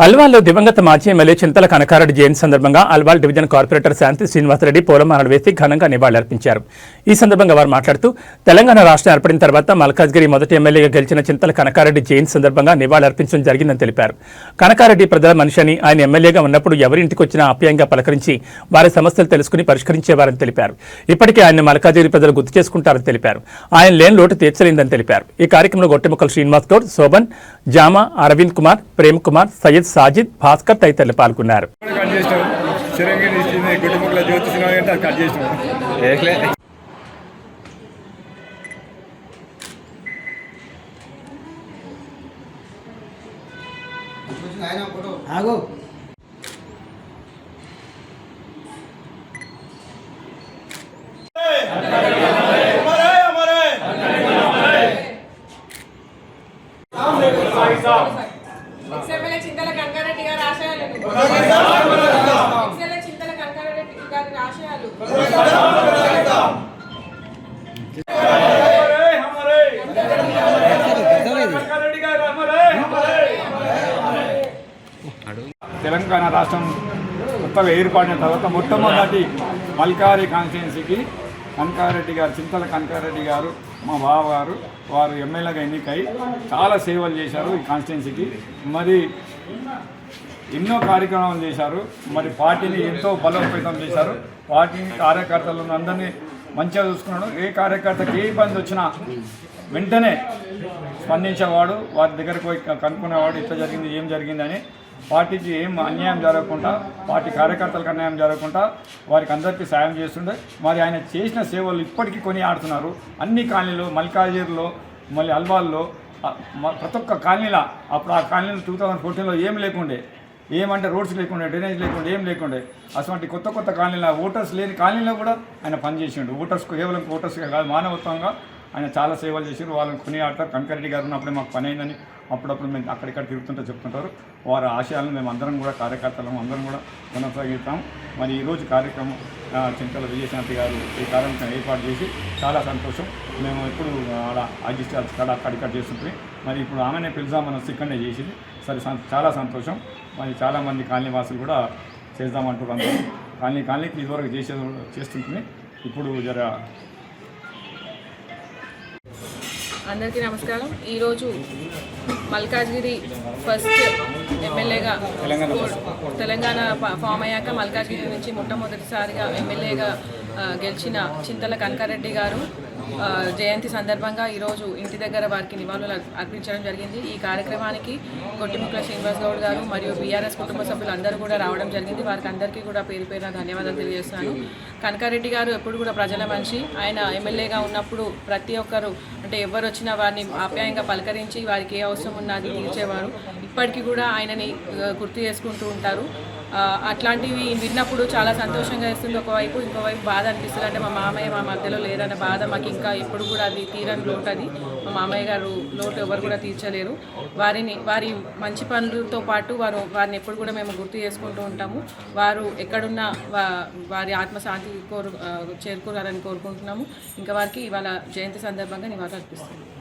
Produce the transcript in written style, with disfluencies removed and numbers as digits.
అల్వాల్లో దివంగత మాజీ ఎమ్మెల్యే చింతల కనకారెడ్డి జయంతి సందర్భంగా అల్వాల్ డివిజన్ కార్పొరేటర్ శాంతి శ్రీనివాసరెడ్డి పూలమాలలు వేసి ఘనంగా నివాళులర్పించారు. ఈ సందర్భంగా వారు మాట్లాడుతూ తెలంగాణ రాష్ట్రం ఏర్పడిన తర్వాత మల్కాజ్గిరి మొదటి ఎమ్మెల్యేగా గెలిచిన చింతల కనకారెడ్డి జయంతి సందర్భంగా నివాళులర్పించడం జరిగిందని తెలిపారు. కనకారెడ్డి ప్రజల మనిషి అని, ఆయన ఎమ్మెల్యేగా ఉన్నప్పుడు ఎవరింటికి వచ్చినా ఆప్యాయంగా పలకరించి వారి సమస్యలు తెలుసుకుని పరిష్కరించేవారని తెలిపారు. ఇప్పటికే ఆయన మల్కాజ్గిరి ప్రజలు గుర్తు చేసుకుంటారని తెలిపారు. ఆయన లేని లోటు తీర్చలేదని తెలిపారు. ఈ కార్యక్రమంలో గొట్టెముక్కల శ్రీనివాస్ గౌడ్, శోభన్, జామా, అరవింద్ కుమార్, ప్రేమ్ కుమార్, సయ్యద్, సాజిద్, భాస్కర్ తదితరులు పాల్గొన్నారు. ఎక్స్ఎమ్మెల్యే చింతల కనకారెడ్డి గారి ఆశయాలు చింతల కనకారెడ్డి గారి ఆశయాలు తెలంగాణ రాష్ట్రం కొత్తగా ఏర్పడిన తర్వాత మొట్టమొదటి మల్కారి కాన్స్టిట్యున్సీకి కనకారెడ్డి గారు, చింతల కనకారెడ్డి గారు మా బావగారు, వారు ఎమ్మెల్యేగా ఎన్నికై చాలా సేవలు చేశారు ఈ కాన్స్టిట్యున్సీకి. మరి ఎన్నో కార్యక్రమాలు చేశారు. మరి పార్టీని ఎంతో బలోపేతం చేశారు. పార్టీని కార్యకర్తలను అందరినీ మంచిగా చూసుకున్నాడు. ఏ కార్యకర్తకి ఏ ఇబ్బంది వచ్చినా వెంటనే స్పందించేవాడు, వారి దగ్గరకు పోయి కనుక్కునేవాడు, ఇట్లా జరిగింది, ఏం జరిగిందని. పార్టీకి ఏం అన్యాయం జరగకుండా, పార్టీ కార్యకర్తలకు అన్యాయం జరగకుండా వారికి అందరికీ సాయం చేస్తుండే. మరి ఆయన చేసిన సేవలు ఇప్పటికీ కొని ఆడుతున్నారు. అన్ని కాలనీలు, మల్కాజ్గిరిలో, మళ్ళీ అల్వాల్లో, ప్రతి ఒక్క కాలనీలో. అప్పుడు ఆ కాలనీలో 2014లో ఏం లేకుండే, ఏమంటే రోడ్స్ లేకుండే, డ్రైనేజ్ లేకుండే, ఏం లేకుండే. అటువంటి కొత్త కొత్త కాలనీలో, ఓటర్స్ లేని కాలనీలో కూడా ఆయన పనిచేసిండు. ఓటర్స్కు కేవలం ఓటర్స్గా కాదు, మానవత్వంగా ఆయన చాలా సేవలు చేసారు. వాళ్ళని కొని ఆడతారు. కనకారెడ్డి గారు ఉన్నప్పుడే మాకు పని అయిందని అప్పుడప్పుడు మేము అక్కడిక్కడ తిరుగుతుంటే చెప్తుంటారు. వారి ఆశయాలను మేము అందరం కూడా, కార్యకర్తలను అందరం కూడా కొనసాగిస్తాం. మరి ఈరోజు కార్యక్రమం చింతల విజయశాంతి గారు ఈ కార్యక్రమం ఏర్పాటు చేసి చాలా సంతోషం. మేము ఎప్పుడు ఆడ ఆర్జిస్టాల్స్ కాడ అక్కడిక్కడ చేస్తుంటే మరి ఇప్పుడు ఆమెనే పిలుద్దామని ఇక్కడనే చేసింది. సరే, చాలా సంతోషం. మరి చాలామంది కాలనీ వాసులు కూడా చేద్దామంటున్నారు. కాలనీకి ఇదివరకు చేస్తుంటుంది. ఇప్పుడు జర అందరికీ నమస్కారం. ఈరోజు మల్కాజ్గిరి ఫస్ట్ ఎమ్మెల్యేగా తెలంగాణ ఫామ్ అయ్యాక మల్కాజ్గిరి నుంచి మొట్టమొదటిసారిగా ఎమ్మెల్యేగా గెలిచిన చింతల కనకారెడ్డి గారు జయంతి సందర్భంగా ఈరోజు ఇంటి దగ్గర వారికి నివాళులు అర్పించడం జరిగింది. ఈ కార్యక్రమానికి గొట్టెముక్కల శ్రీనివాస్ గౌడ్ గారు మరియు బీఆర్ఎస్ కుటుంబ సభ్యులు అందరూ కూడా రావడం జరిగింది. వారికి అందరికీ కూడా పేరు పేరున ధన్యవాదాలు తెలియజేస్తున్నాను. కనకారెడ్డి గారు ఎప్పుడు కూడా ప్రజల మనిషి. ఆయన ఎమ్మెల్యేగా ఉన్నప్పుడు ప్రతి ఒక్కరు, అంటే ఎవరు వచ్చినా వారిని ఆప్యాయంగా పలకరించి వారికి ఏ అవసరం ఉన్నది తీర్చేవారు. ఇప్పటికీ కూడా ఆయనని గుర్తు చేసుకుంటూ ఉంటారు. అట్లాంటివి విన్నప్పుడు చాలా సంతోషంగా వేస్తుంది ఒకవైపు. ఇంకోవైపు బాధ అనిపిస్తుంది. అంటే మా మామయ్య మా మధ్యలో లేరన్న బాధ మాకు ఇంకా ఎప్పుడు కూడా అది తీరని లోటు. అది మా మామయ్య గారు లోటు ఎవరు కూడా తీర్చలేరు. వారి మంచి పనులతో పాటు వారిని ఎప్పుడు కూడా మేము గుర్తు చేసుకుంటూ ఉంటాము. వారు ఎక్కడున్నా వారి ఆత్మశాంతి చేరుకోవాలని కోరుకుంటున్నాము. ఇంకా వారికి ఇవాళ జయంతి సందర్భంగా నివాళులు అర్పిస్తున్నాము.